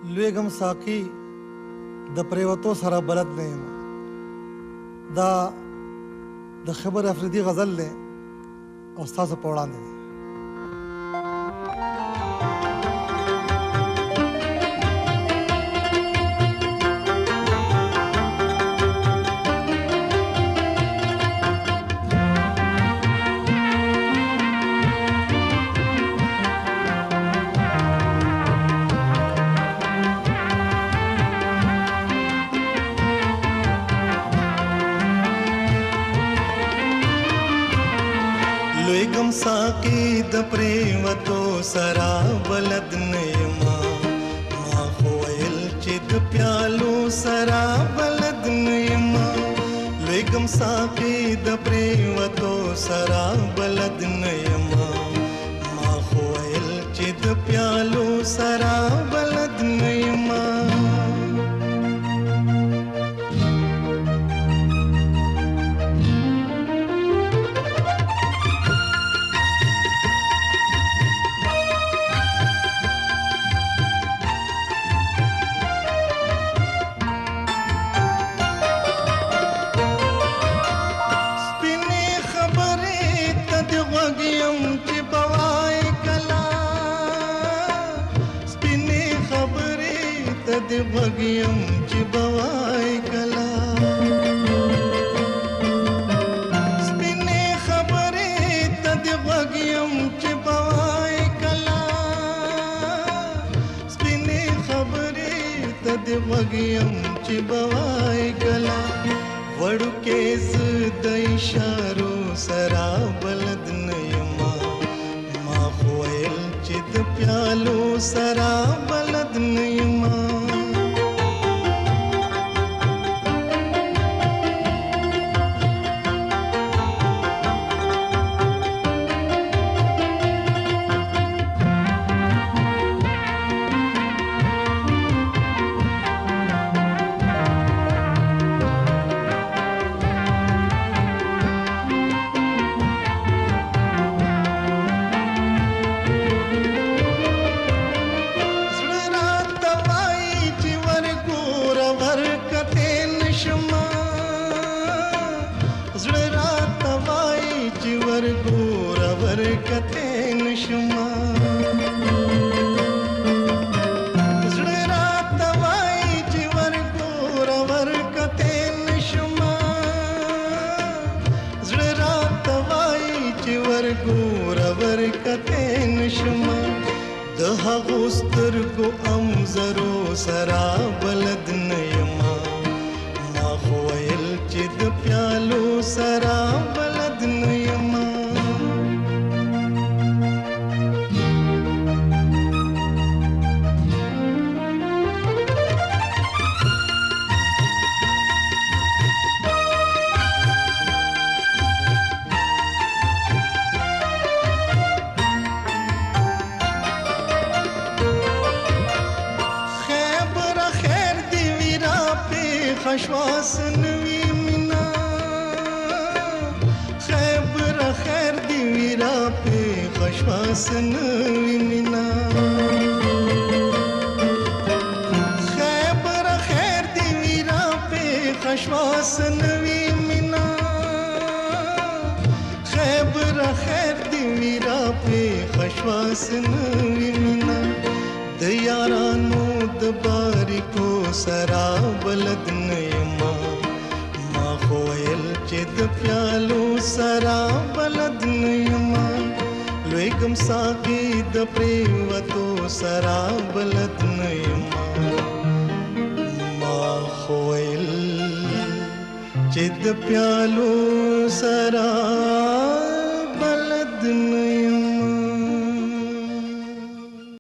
لویګم ساقي د پریوتو سره بلد نه یم. دا د خبر افریدي غزل دی او ستاسو په وړاندې دی. لویګم ساقي د پریوتو سره بلد نه یم. ما خو ویل چې د پیالو سره بلد نه یم. لویګم ساقي د پریوتو سره بلد نه یم. ما خو ویل چې د پیالو سره بلد نه یم. د وګیم چې بوای کلا سپینې خبرې ته د وګیم چې بوای کلا سپینې خبرې ته د وګیم چې بوای کلا وړکې ز د اشارو سره بلد نه یم. ما خو ویل چې د پیالو سره بلد نه یم. ورکته نشما زړه راته وایي چې ورګور ورکته نشما زړه راته وایي چې ورګور ورکته نشما د هغو سترګو امزرو سره بلد نه یم. ما خو ویل چې د پیالو سره بلد نه یم. خشواس نوی مینا خیبر خیر دی ویرا پی خشواس نوی مینا خیبر خیر دی ویرا پی خشواس نوی مینا خیبر خیر دی ویرا پی خشواس نوی مینا د یارانو د باریکو سره بلد نه یم. ما خو ویل چې د پیالو سره بلد نه یم. لویګم ساقي د پریوتو سره بلد نه یم. ما خو ویل چې د پیالو سره بلد نه